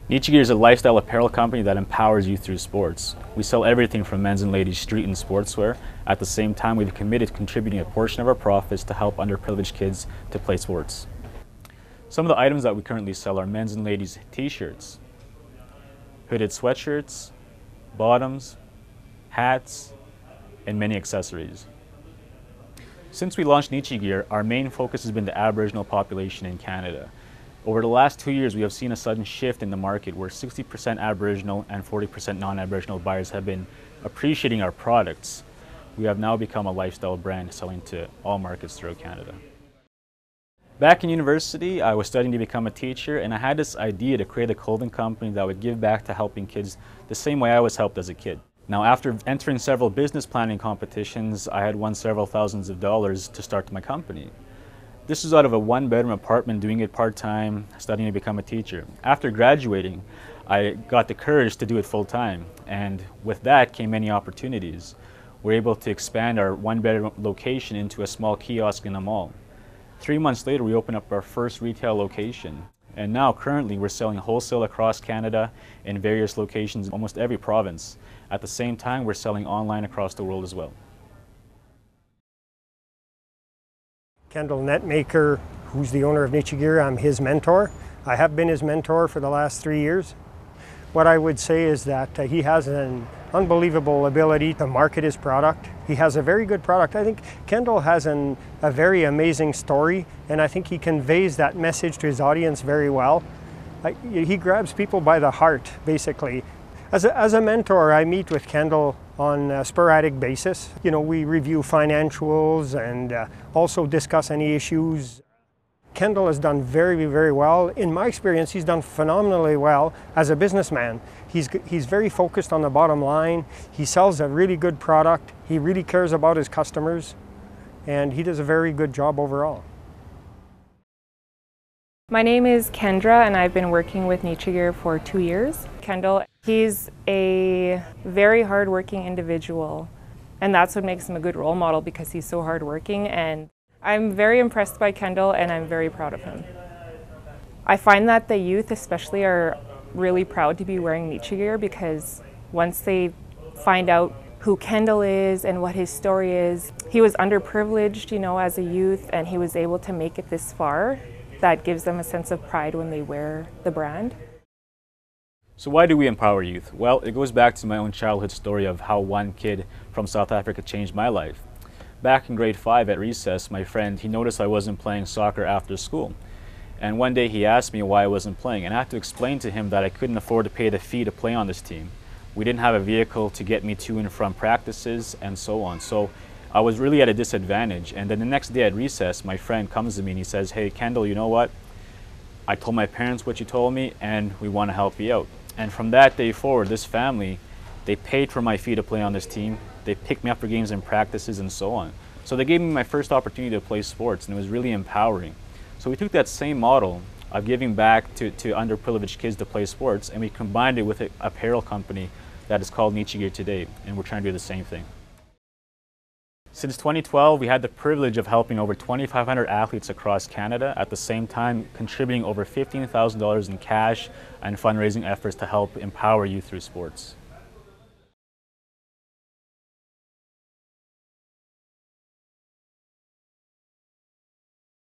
Neechie Gear is a lifestyle apparel company that empowers you through sports. We sell everything from men's and ladies' street and sportswear. At the same time, we've committed to contributing a portion of our profits to help underprivileged kids to play sports. Some of the items that we currently sell are men's and ladies' t-shirts, hooded sweatshirts, bottoms, hats, and many accessories. Since we launched Neechie Gear, our main focus has been the Aboriginal population in Canada. Over the last 2 years, we have seen a sudden shift in the market where 60% Aboriginal and 40% non-Aboriginal buyers have been appreciating our products. We have now become a lifestyle brand selling to all markets throughout Canada. Back in university, I was studying to become a teacher, and I had this idea to create a clothing company that would give back to helping kids the same way I was helped as a kid. Now, after entering several business planning competitions, I had won several thousands of dollars to start my company. This was out of a one-bedroom apartment, doing it part-time, studying to become a teacher. After graduating, I got the courage to do it full-time, and with that came many opportunities. We were able to expand our one-bedroom location into a small kiosk in a mall. 3 months later, we opened up our first retail location, and now currently we're selling wholesale across Canada in various locations in almost every province. At the same time, we're selling online across the world as well. Kendal Netmaker, who's the owner of Neechie Gear, I'm his mentor. I have been his mentor for the last 3 years. What I would say is that he has an unbelievable ability to market his product. He has a very good product. I think Kendal has a very amazing story, and I think he conveys that message to his audience very well. He grabs people by the heart, basically. As a mentor, I meet with Kendal on a sporadic basis. You know, we review financials and also discuss any issues. Kendal has done very, very well. In my experience, he's done phenomenally well as a businessman. He's very focused on the bottom line. He sells a really good product. He really cares about his customers, and he does a very good job overall. My name is Kendra, and I've been working with Neechie Gear for 2 years. Kendal, he's a very hardworking individual, and that's what makes him a good role model, because he's so hardworking. And I'm very impressed by Kendal, and I'm very proud of him. I find that the youth especially are really proud to be wearing Neechie Gear, because once they find out who Kendal is and what his story is, he was underprivileged, you know, as a youth, and he was able to make it this far. That gives them a sense of pride when they wear the brand. So why do we empower youth? Well, it goes back to my own childhood story of how one kid from South Africa changed my life. Back in grade 5 at recess, my friend, he noticed I wasn't playing soccer after school. And one day he asked me why I wasn't playing, and I had to explain to him that I couldn't afford to pay the fee to play on this team. We didn't have a vehicle to get me to and from practices and so on. So I was really at a disadvantage. And then the next day at recess, my friend comes to me and he says, "Hey, Kendal, you know what? I told my parents what you told me, and we want to help you out." And from that day forward, this family, they paid for my fee to play on this team. They picked me up for games and practices and so on. So they gave me my first opportunity to play sports, and it was really empowering. So we took that same model of giving back to underprivileged kids to play sports, and we combined it with an apparel company that is called Neechie Gear today, and we're trying to do the same thing. Since 2012, we had the privilege of helping over 2,500 athletes across Canada, at the same time contributing over $15,000 in cash and fundraising efforts to help empower youth through sports.